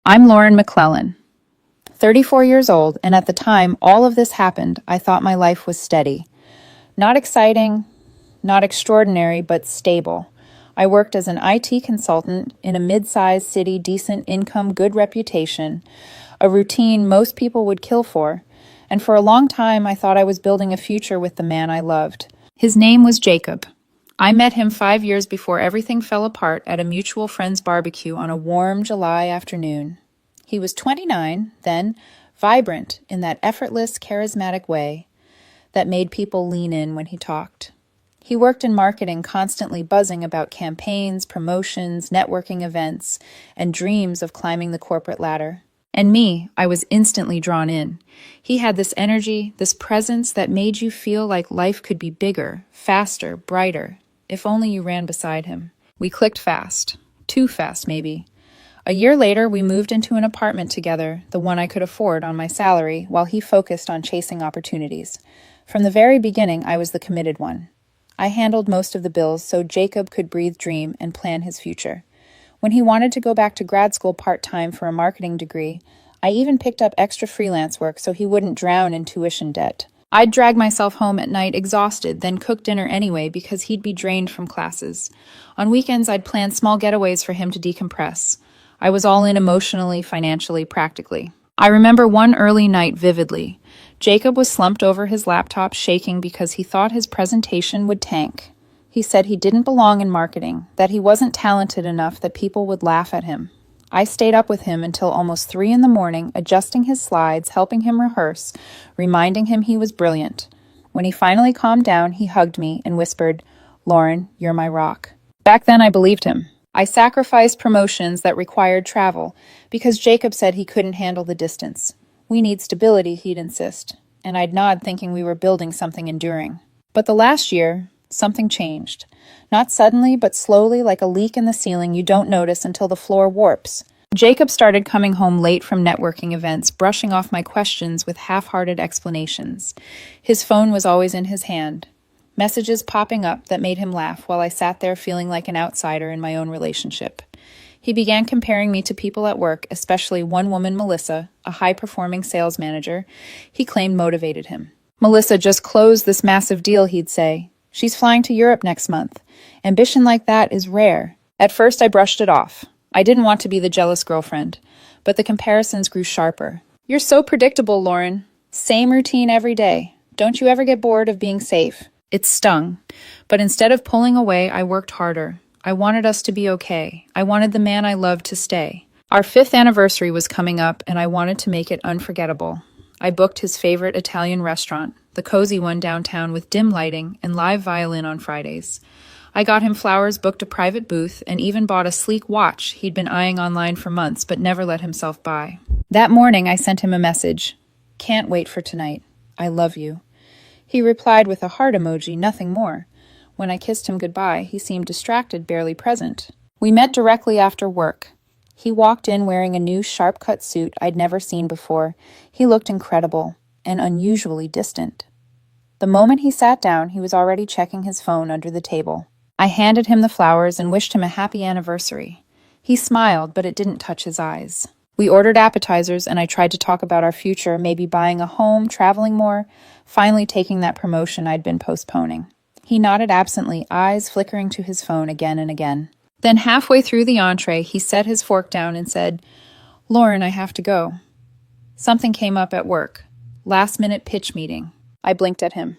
I'm Lauren McClellan, 34 years old, and at the time all of this happened, I thought my life was steady. Not exciting, not extraordinary, but stable. I worked as an IT consultant in a mid-sized city, decent income, good reputation, a routine most people would kill for, and for a long time I thought I was building a future with the man I loved. His name was Jacob. I met him 5 years before everything fell apart at a mutual friend's barbecue on a warm July afternoon. He was 29, then, vibrant in that effortless, charismatic way that made people lean in when he talked. He worked in marketing, constantly buzzing about campaigns, promotions, networking events, and dreams of climbing the corporate ladder. And me, I was instantly drawn in. He had this energy, this presence that made you feel like life could be bigger, faster, brighter, if only you ran beside him. We clicked fast. Too fast, maybe. A year later, we moved into an apartment together, the one I could afford on my salary, while he focused on chasing opportunities. From the very beginning, I was the committed one. I handled most of the bills so Jacob could breathe, dream, and plan his future. When he wanted to go back to grad school part-time for a marketing degree, I even picked up extra freelance work so he wouldn't drown in tuition debt. I'd drag myself home at night exhausted, then cook dinner anyway because he'd be drained from classes. On weekends, I'd plan small getaways for him to decompress. I was all in emotionally, financially, practically. I remember one early night vividly. Jacob was slumped over his laptop, shaking because he thought his presentation would tank. He said he didn't belong in marketing, that he wasn't talented enough that people would laugh at him. I stayed up with him until almost 3 a.m, adjusting his slides, helping him rehearse, reminding him he was brilliant. When he finally calmed down, he hugged me and whispered, "Lauren, you're my rock." Back then, I believed him. I sacrificed promotions that required travel because Jacob said he couldn't handle the distance. We need stability, he'd insist, and I'd nod thinking we were building something enduring. But the last year, something changed. Not suddenly, but slowly, like a leak in the ceiling you don't notice until the floor warps. Jacob started coming home late from networking events, brushing off my questions with half-hearted explanations. His phone was always in his hand, messages popping up that made him laugh while I sat there feeling like an outsider in my own relationship. He began comparing me to people at work, especially one woman, Melissa, a high-performing sales manager, he claimed motivated him. "Melissa just closed this massive deal," he'd say. "She's flying to Europe next month. Ambition like that is rare." At first, I brushed it off. I didn't want to be the jealous girlfriend, but the comparisons grew sharper. "You're so predictable, Lauren. Same routine every day. Don't you ever get bored of being safe?" It stung, but instead of pulling away, I worked harder. I wanted us to be okay. I wanted the man I loved to stay. Our 5th anniversary was coming up, and I wanted to make it unforgettable. I booked his favorite Italian restaurant, the cozy one downtown with dim lighting and live violin on Fridays. I got him flowers, booked a private booth, and even bought a sleek watch he'd been eyeing online for months but never let himself buy. That morning, I sent him a message. "Can't wait for tonight. I love you." He replied with a heart emoji, nothing more. When I kissed him goodbye, he seemed distracted, barely present. We met directly after work. He walked in wearing a new sharp-cut suit I'd never seen before. He looked incredible and unusually distant. The moment he sat down, he was already checking his phone under the table. I handed him the flowers and wished him a happy anniversary. He smiled, but it didn't touch his eyes. We ordered appetizers, and I tried to talk about our future, maybe buying a home, traveling more, finally taking that promotion I'd been postponing. He nodded absently, eyes flickering to his phone again and again. Then halfway through the entree, he set his fork down and said, "Lauren, I have to go." Something came up at work. Last-minute pitch meeting. I blinked at him.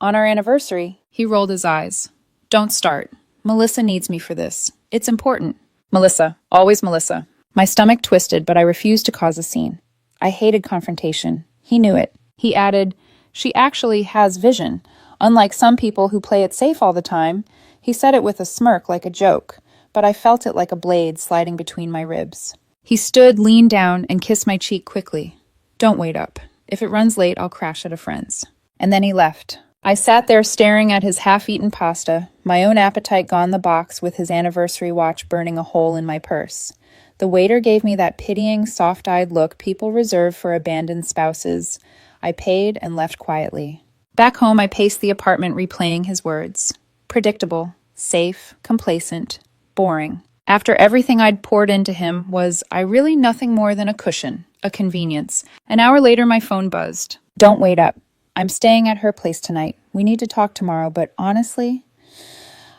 "On our anniversary?" He rolled his eyes. "Don't start. Melissa needs me for this. It's important." Melissa. Always Melissa. My stomach twisted, but I refused to cause a scene. I hated confrontation. He knew it. He added, "She actually has vision. Unlike some people who play it safe all the time." He said it with a smirk like a joke, but I felt it like a blade sliding between my ribs. He stood, leaned down, and kissed my cheek quickly. "Don't wait up. If it runs late, I'll crash at a friend's." And then he left. I sat there staring at his half-eaten pasta, my own appetite gone the box with his anniversary watch burning a hole in my purse. The waiter gave me that pitying, soft-eyed look people reserve for abandoned spouses. I paid and left quietly. Back home, I paced the apartment replaying his words. Predictable, safe, complacent, boring. After everything I'd poured into him, was I really nothing more than a cushion, a convenience. An hour later, my phone buzzed. Don't wait up. I'm staying at her place tonight. We need to talk tomorrow, but honestly,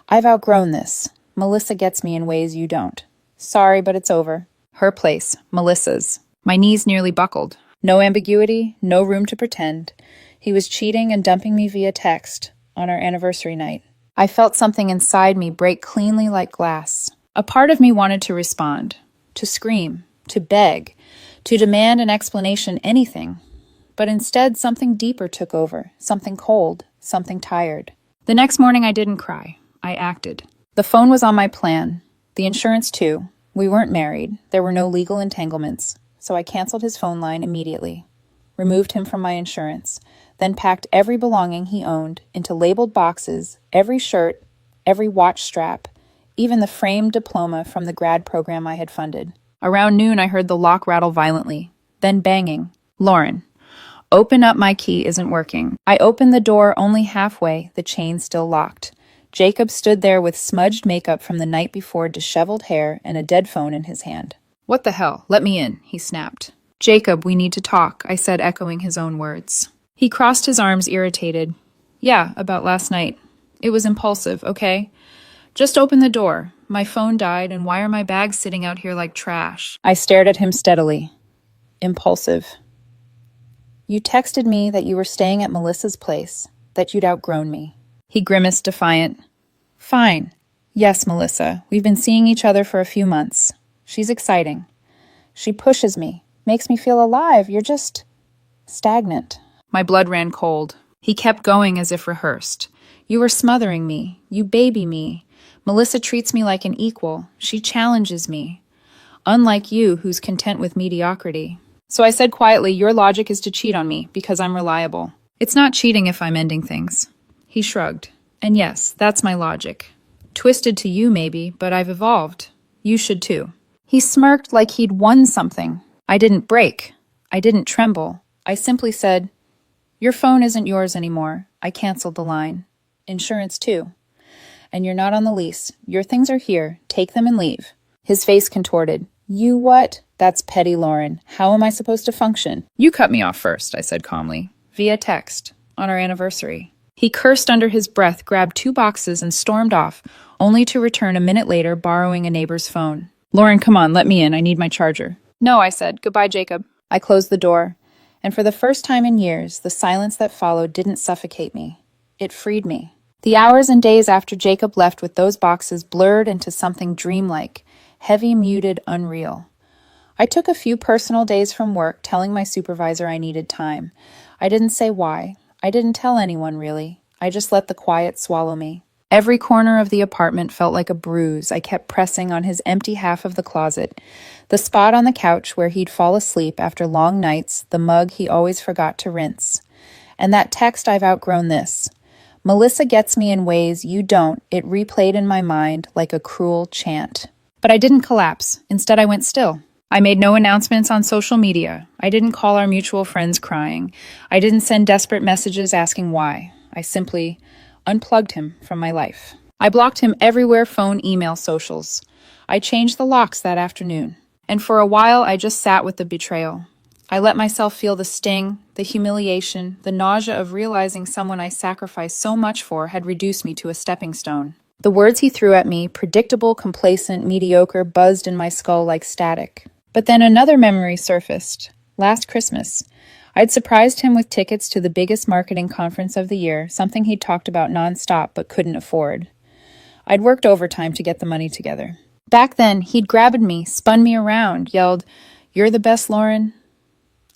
I've outgrown this. Melissa gets me in ways you don't. Sorry, but it's over. Her place, Melissa's. My knees nearly buckled. No ambiguity, no room to pretend. He was cheating and dumping me via text on our anniversary night. I felt something inside me break cleanly like glass. A part of me wanted to respond, to scream, to beg, to demand an explanation, anything. But instead, something deeper took over, something cold, something tired. The next morning, I didn't cry. I acted. The phone was on my plan. The insurance, too. We weren't married. There were no legal entanglements. So I canceled his phone line immediately, removed him from my insurance, then packed every belonging he owned into labeled boxes, every shirt, every watch strap, even the framed diploma from the grad program I had funded. Around noon, I heard the lock rattle violently, then banging. Lauren, open up, my key isn't working. I opened the door only halfway, the chain still locked. Jacob stood there with smudged makeup from the night before, disheveled hair, and a dead phone in his hand. What the hell? Let me in, he snapped. Jacob, we need to talk, I said, echoing his own words. He crossed his arms, irritated. Yeah, about last night. It was impulsive, okay? Just open the door. My phone died, and why are my bags sitting out here like trash? I stared at him steadily. Impulsive. You texted me that you were staying at Melissa's place, that you'd outgrown me. He grimaced, defiant. Fine. Yes, Melissa, we've been seeing each other for a few months. She's exciting. She pushes me, makes me feel alive. You're just stagnant. My blood ran cold. He kept going as if rehearsed. You were smothering me. You baby me. Melissa treats me like an equal. She challenges me. Unlike you, who's content with mediocrity. So I said quietly, your logic is to cheat on me because I'm reliable. It's not cheating if I'm ending things. He shrugged. And yes, that's my logic. Twisted to you, maybe, but I've evolved. You should too. He smirked like he'd won something. I didn't break. I didn't tremble. I simply said, your phone isn't yours anymore. I canceled the line. Insurance too. And you're not on the lease. Your things are here. Take them and leave. His face contorted. You what? That's petty, Lauren. How am I supposed to function? You cut me off first, I said calmly. Via text. On our anniversary. He cursed under his breath, grabbed 2 boxes, and stormed off, only to return a minute later, borrowing a neighbor's phone. Lauren, come on, let me in. I need my charger. No, I said. Goodbye, Jacob. I closed the door, and for the first time in years, the silence that followed didn't suffocate me. It freed me. The hours and days after Jacob left with those boxes blurred into something dreamlike, heavy, muted, unreal. I took a few personal days from work, telling my supervisor I needed time. I didn't say why. I didn't tell anyone, really. I just let the quiet swallow me. Every corner of the apartment felt like a bruise I kept pressing on his empty half of the closet, the spot on the couch where he'd fall asleep after long nights, the mug he always forgot to rinse. And that text, I've outgrown this. Melissa gets me in ways you don't. It replayed in my mind like a cruel chant. But I didn't collapse. Instead, I went still. I made no announcements on social media. I didn't call our mutual friends crying. I didn't send desperate messages asking why. I simply unplugged him from my life. I blocked him everywhere, phone, email, socials. I changed the locks that afternoon. And for a while, I just sat with the betrayal. I let myself feel the sting, the humiliation, the nausea of realizing someone I sacrificed so much for had reduced me to a stepping stone. The words he threw at me, predictable, complacent, mediocre, buzzed in my skull like static. But then another memory surfaced. Last Christmas, I'd surprised him with tickets to the biggest marketing conference of the year, something he'd talked about nonstop but couldn't afford. I'd worked overtime to get the money together. Back then, he'd grabbed me, spun me around, yelled, "You're the best, Lauren."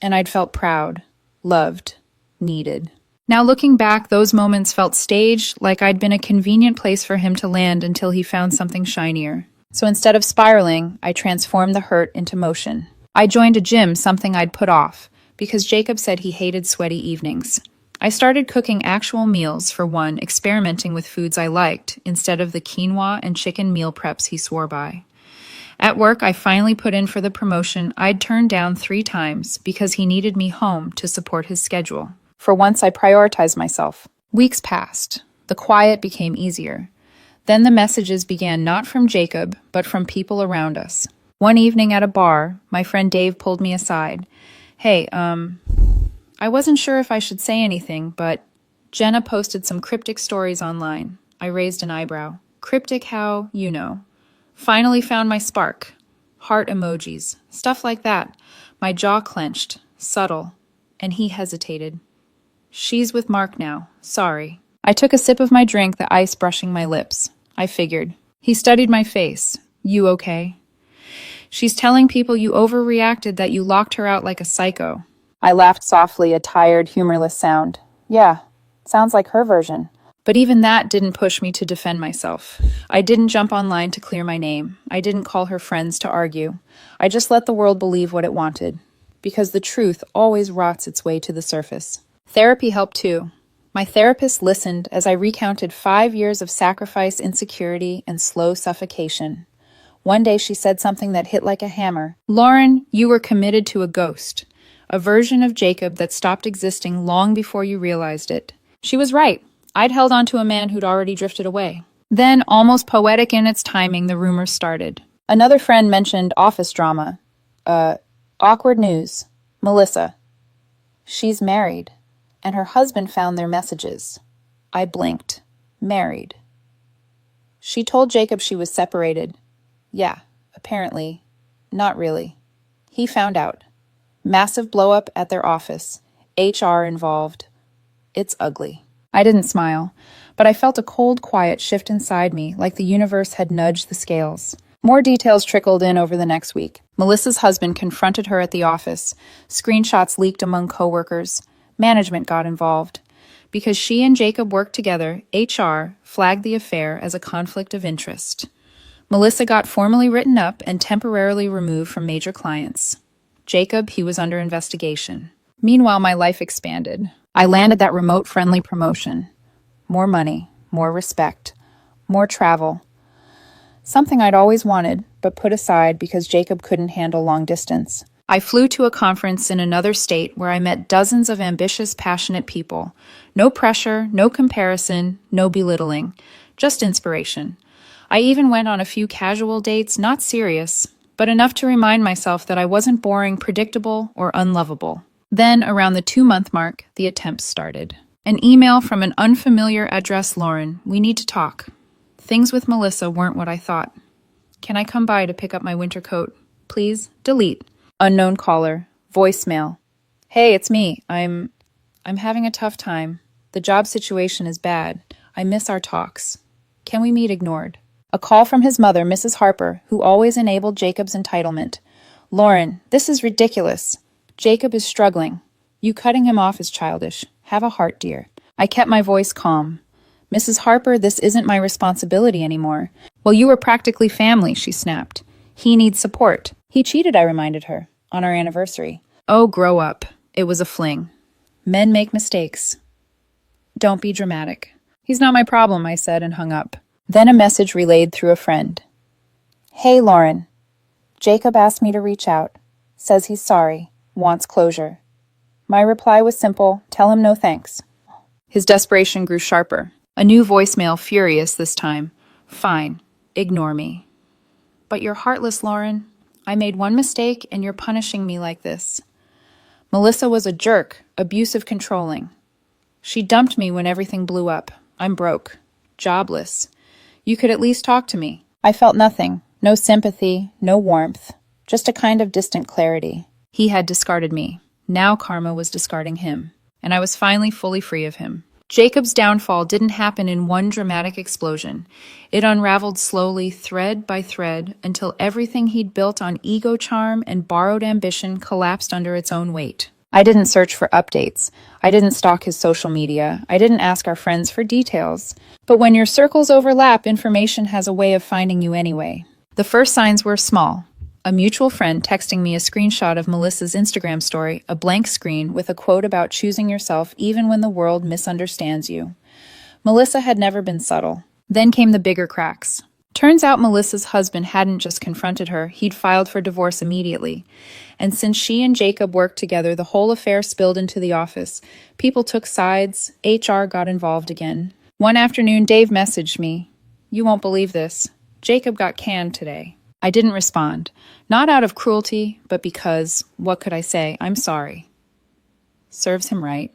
And I'd felt proud, loved, needed. Now looking back, those moments felt staged, like I'd been a convenient place for him to land until he found something shinier. So instead of spiraling, I transformed the hurt into motion. I joined a gym, something I'd put off, because Jacob said he hated sweaty evenings. I started cooking actual meals, for one, experimenting with foods I liked, instead of the quinoa and chicken meal preps he swore by. At work, I finally put in for the promotion I'd turned down 3 times because he needed me home to support his schedule. For once, I prioritized myself. Weeks passed. The quiet became easier. Then the messages began not from Jacob, but from people around us. One evening at a bar, my friend Dave pulled me aside. Hey, I wasn't sure if I should say anything, but Jenna posted some cryptic stories online. I raised an eyebrow. Cryptic how, you know. Finally found my spark. Heart emojis. Stuff like that. My jaw clenched. Subtle. And he hesitated. She's with Mark now. Sorry. I took a sip of my drink, the ice brushing my lips. I figured. He studied my face. You okay? She's telling people you overreacted, that you locked her out like a psycho. I laughed softly, a tired, humorless sound. Yeah, sounds like her version. But even that didn't push me to defend myself. I didn't jump online to clear my name. I didn't call her friends to argue. I just let the world believe what it wanted. Because the truth always rots its way to the surface. Therapy helped too. My therapist listened as I recounted 5 years of sacrifice, insecurity, and slow suffocation. One day she said something that hit like a hammer. Lauren, you were committed to a ghost. A version of Jacob that stopped existing long before you realized it. She was right. I'd held on to a man who'd already drifted away. Then, almost poetic in its timing, the rumors started. Another friend mentioned office drama. Awkward news. Melissa. She's married, and her husband found their messages. I blinked. Married. She told Jacob she was separated. Yeah, apparently. Not really. He found out. Massive blow-up at their office. HR involved. It's ugly. I didn't smile, but I felt a cold quiet shift inside me, like the universe had nudged the scales. More details trickled in over the next week. Melissa's husband confronted her at the office. Screenshots leaked among coworkers. Management got involved. Because she and Jacob worked together, HR flagged the affair as a conflict of interest. Melissa got formally written up and temporarily removed from major clients. Jacob, he was under investigation. Meanwhile, my life expanded. I landed that remote-friendly promotion. More money, more respect, more travel. Something I'd always wanted, but put aside because Jacob couldn't handle long distance. I flew to a conference in another state where I met dozens of ambitious, passionate people. No pressure, no comparison, no belittling. Just inspiration. I even went on a few casual dates, not serious, but enough to remind myself that I wasn't boring, predictable, or unlovable. Then, around the 2-month mark, the attempts started. An email from an unfamiliar address. Lauren, we need to talk. Things with Melissa weren't what I thought. Can I come by to pick up my winter coat? Please? Delete. Unknown caller. Voicemail. Hey, it's me. I'm having a tough time. The job situation is bad. I miss our talks. Can we meet? Ignored. A call from his mother, Mrs. Harper, who always enabled Jacob's entitlement. Lauren, this is ridiculous. Jacob is struggling. You cutting him off is childish. Have a heart, dear. I kept my voice calm. Mrs. Harper, this isn't my responsibility anymore. Well, you were practically family, she snapped. He needs support. He cheated, I reminded her, on our anniversary. Oh, grow up. It was a fling. Men make mistakes. Don't be dramatic. He's not my problem, I said and hung up. Then a message relayed through a friend. Hey, Lauren. Jacob asked me to reach out. Says he's sorry. Wants closure. My reply was simple, tell him no thanks. His desperation grew sharper. A new voicemail, furious this time. Fine, ignore me. But you're heartless, Lauren. I made one mistake and you're punishing me like this. Melissa was a jerk, abusive, controlling. She dumped me when everything blew up. I'm broke, jobless. You could at least talk to me. I felt nothing, no sympathy, no warmth, just a kind of distant clarity. He had discarded me. Now karma was discarding him, and I was finally fully free of him. Jacob's downfall didn't happen in one dramatic explosion. It unraveled slowly, thread by thread, until everything he'd built on ego charm and borrowed ambition collapsed under its own weight. I didn't search for updates. I didn't stalk his social media. I didn't ask our friends for details. But when your circles overlap, information has a way of finding you anyway. The first signs were small. A mutual friend texting me a screenshot of Melissa's Instagram story, a blank screen with a quote about choosing yourself even when the world misunderstands you. Melissa had never been subtle. Then came the bigger cracks. Turns out Melissa's husband hadn't just confronted her, he'd filed for divorce immediately. And since she and Jacob worked together, the whole affair spilled into the office. People took sides, HR got involved again. One afternoon, Dave messaged me. you won't believe this. Jacob got canned today. I didn't respond. Not out of cruelty, but because, what could I say? I'm sorry. Serves him right.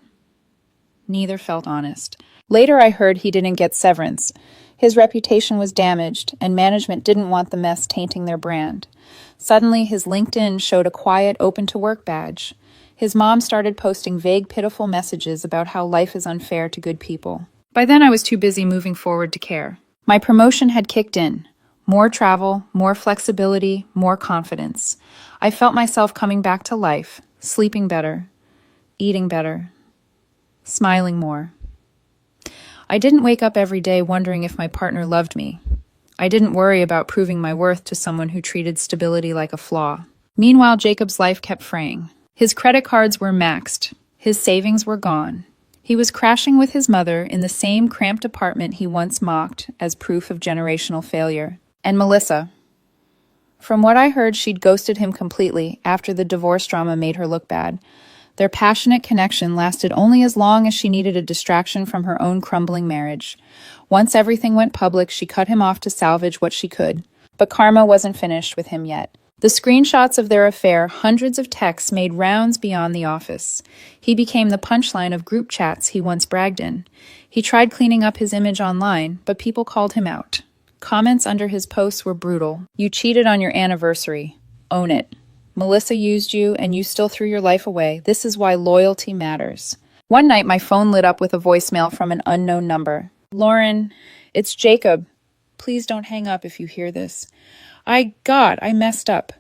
Neither felt honest. Later I heard he didn't get severance. His reputation was damaged, and management didn't want the mess tainting their brand. Suddenly, his LinkedIn showed a quiet, open-to-work badge. His mom started posting vague, pitiful messages about how life is unfair to good people. By then, I was too busy moving forward to care. My promotion had kicked in. More travel, more flexibility, more confidence. I felt myself coming back to life, sleeping better, eating better, smiling more. I didn't wake up every day wondering if my partner loved me. I didn't worry about proving my worth to someone who treated stability like a flaw. Meanwhile, Jacob's life kept fraying. His credit cards were maxed. His savings were gone. He was crashing with his mother in the same cramped apartment he once mocked as proof of generational failure. And Melissa. From what I heard, she'd ghosted him completely after the divorce drama made her look bad. Their passionate connection lasted only as long as she needed a distraction from her own crumbling marriage. Once everything went public, she cut him off to salvage what she could. But karma wasn't finished with him yet. The screenshots of their affair, hundreds of texts, made rounds beyond the office. He became the punchline of group chats he once bragged in. He tried cleaning up his image online, but people called him out. Comments under his posts were brutal. You cheated on your anniversary. Own it. Melissa used you, and you still threw your life away. This is why loyalty matters. One night, my phone lit up with a voicemail from an unknown number. Lauren, it's Jacob. Please don't hang up if you hear this. I messed up.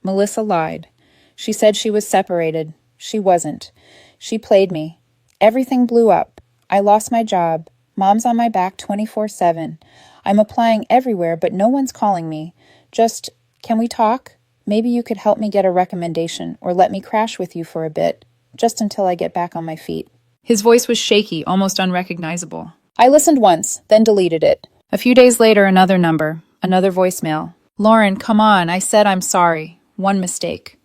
Melissa lied. She said she was separated. She wasn't. She played me. Everything blew up. I lost my job. Mom's on my back 24/7. I'm applying everywhere, but no one's calling me. Just, can we talk? Maybe you could help me get a recommendation, or let me crash with you for a bit, just until I get back on my feet. His voice was shaky, almost unrecognizable. I listened once, then deleted it. A few days later, another number, another voicemail. Lauren, come on, I said I'm sorry. One mistake.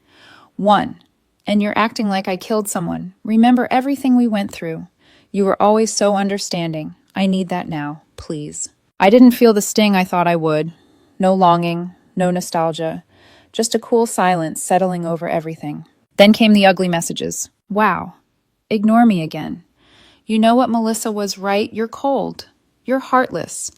One. And you're acting like I killed someone. Remember everything we went through. You were always so understanding. I need that now, please. I didn't feel the sting I thought I would. No longing, no nostalgia. Just a cool silence settling over everything. Then came the ugly messages. Wow. Ignore me again. You know what, Melissa was right? You're cold. You're heartless.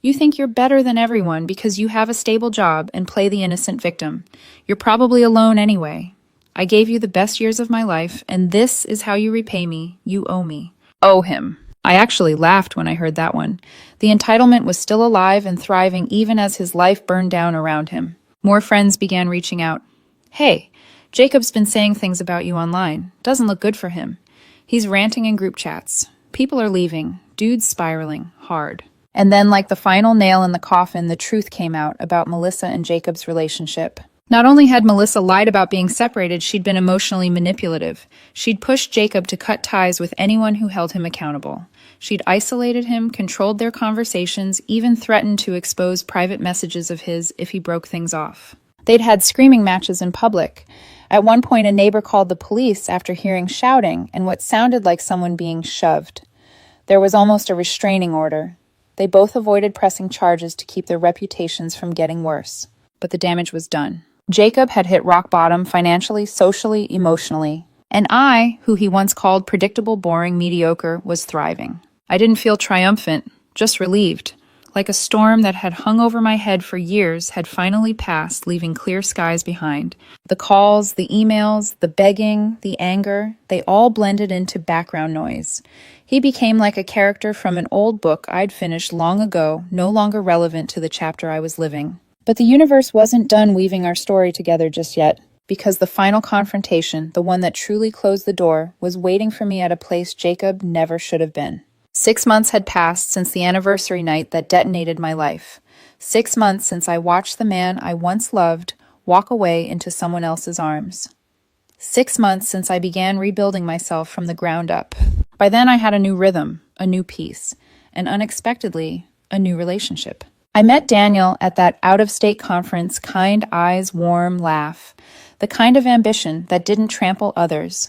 You think you're better than everyone because you have a stable job and play the innocent victim. You're probably alone anyway. I gave you the best years of my life, and this is how you repay me. You owe me. Owe him. I actually laughed when I heard that one. The entitlement was still alive and thriving even as his life burned down around him. More friends began reaching out. Hey, Jacob's been saying things about you online. Doesn't look good for him. He's ranting in group chats. People are leaving. Dude's spiraling. Hard. And then, like the final nail in the coffin, the truth came out about Melissa and Jacob's relationship. Not only had Melissa lied about being separated, she'd been emotionally manipulative. She'd pushed Jacob to cut ties with anyone who held him accountable. She'd isolated him, controlled their conversations, even threatened to expose private messages of his if he broke things off. They'd had screaming matches in public. At one point, a neighbor called the police after hearing shouting and what sounded like someone being shoved. There was almost a restraining order. They both avoided pressing charges to keep their reputations from getting worse. But the damage was done. Jacob had hit rock bottom financially, socially, emotionally. And I, who he once called predictable, boring, mediocre, was thriving. I didn't feel triumphant, just relieved. Like a storm that had hung over my head for years had finally passed, leaving clear skies behind. The calls, the emails, the begging, the anger, they all blended into background noise. He became like a character from an old book I'd finished long ago, no longer relevant to the chapter I was living. But the universe wasn't done weaving our story together just yet, because the final confrontation, the one that truly closed the door, was waiting for me at a place Jacob never should have been. 6 months had passed since the anniversary night that detonated my life. 6 months since I watched the man I once loved walk away into someone else's arms. 6 months since I began rebuilding myself from the ground up. By then I had a new rhythm, a new peace, and unexpectedly, a new relationship. I met Daniel at that out-of-state conference, kind eyes, warm laugh, the kind of ambition that didn't trample others.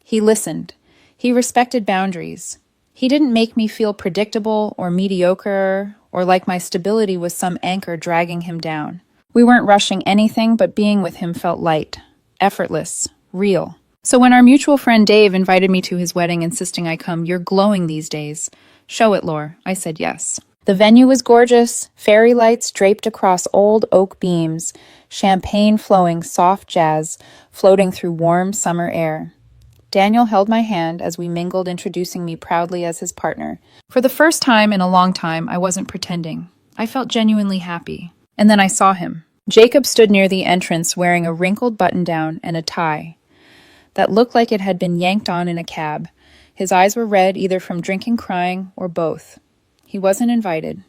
He listened. He respected boundaries. He didn't make me feel predictable or mediocre or like my stability was some anchor dragging him down. We weren't rushing anything, but being with him felt light, effortless, real. So when our mutual friend Dave invited me to his wedding, insisting I come, "You're glowing these days. Show it, Lore." I said yes. The venue was gorgeous, fairy lights draped across old oak beams, champagne flowing soft jazz floating through warm summer air. Daniel held my hand as we mingled, introducing me proudly as his partner. For the first time in a long time, I wasn't pretending. I felt genuinely happy. And then I saw him. Jacob stood near the entrance wearing a wrinkled button-down and a tie that looked like it had been yanked on in a cab. His eyes were red, either from drinking, crying, or both. He wasn't invited.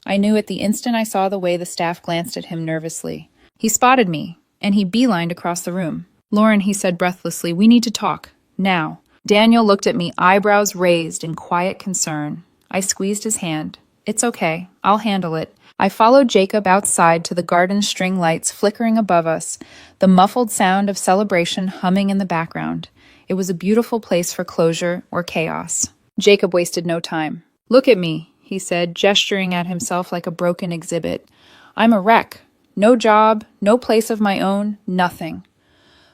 I knew at the instant I saw the way the staff glanced at him nervously. He spotted me, and he beelined across the room. "Lauren," he said breathlessly, "we need to talk. Now." Daniel looked at me, eyebrows raised in quiet concern. I squeezed his hand. "It's okay. I'll handle it." I followed Jacob outside to the garden string lights flickering above us, the muffled sound of celebration humming in the background. It was a beautiful place for closure or chaos. Jacob wasted no time. "Look at me," he said, gesturing at himself like a broken exhibit. "I'm a wreck. No job, no place of my own, nothing.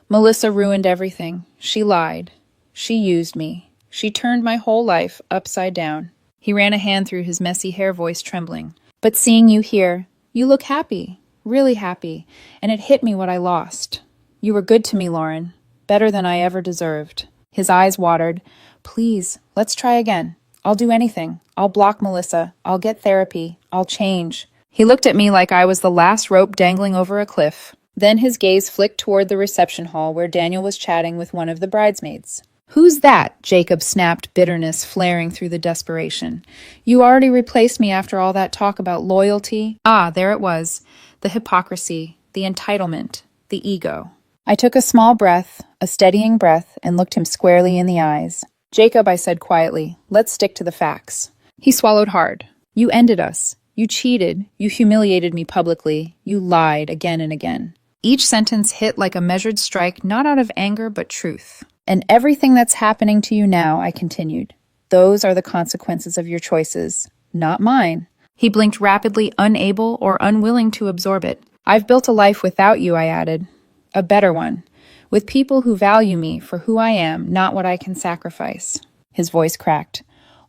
Melissa ruined everything. She lied. She used me. She turned my whole life upside down." He ran a hand through his messy hair, voice trembling. "But seeing you here, you look happy, really happy, and it hit me what I lost. You were good to me, Lauren, better than I ever deserved." His eyes watered. "Please, let's try again. I'll do anything. I'll block Melissa. I'll get therapy. I'll change." He looked at me like I was the last rope dangling over a cliff. Then his gaze flicked toward the reception hall where Daniel was chatting with one of the bridesmaids. "Who's that?" Jacob snapped, bitterness flaring through the desperation. "You already replaced me after all that talk about loyalty." Ah, there it was. The hypocrisy, the entitlement, the ego. I took a small breath, a steadying breath, and looked him squarely in the eyes. "Jacob," I said quietly, "let's stick to the facts." He swallowed hard. "You ended us. You cheated. You humiliated me publicly. You lied again and again." Each sentence hit like a measured strike, not out of anger, but truth. "And everything that's happening to you now," I continued, "those are the consequences of your choices, not mine." He blinked rapidly, unable or unwilling to absorb it. "I've built a life without you," I added. "A better one, with people who value me for who I am, not what I can sacrifice." His voice cracked.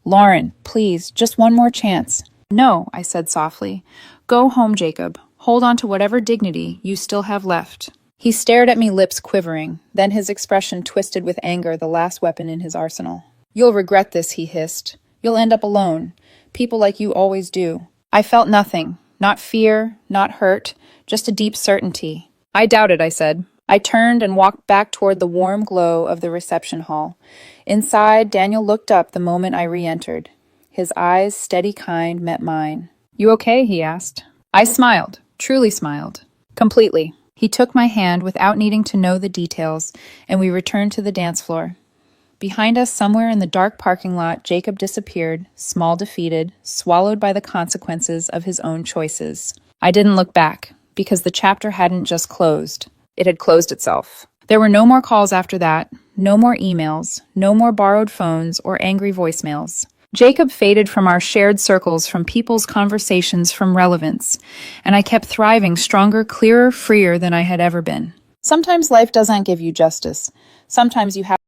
"Lauren, please, just one more chance." "No," I said softly. "Go home, Jacob. Hold on to whatever dignity you still have left." He stared at me, lips quivering. Then his expression twisted with anger, the last weapon in his arsenal. "You'll regret this," he hissed. "You'll end up alone. People like you always do." I felt nothing. Not fear, not hurt, just a deep certainty. "I doubt it," I said. I turned and walked back toward the warm glow of the reception hall. Inside, Daniel looked up the moment I re-entered. His eyes, steady, kind, met mine. "You okay?" he asked. I smiled, truly smiled. Completely. He took my hand without needing to know the details, and we returned to the dance floor. Behind us, somewhere in the dark parking lot, Jacob disappeared, small, defeated, swallowed by the consequences of his own choices. I didn't look back, because the chapter hadn't just closed. It had closed itself. There were no more calls after that, no more emails, no more borrowed phones or angry voicemails. Jacob faded from our shared circles, from people's conversations, from relevance, and I kept thriving, stronger, clearer, freer than I had ever been. Sometimes life doesn't give you justice. Sometimes you have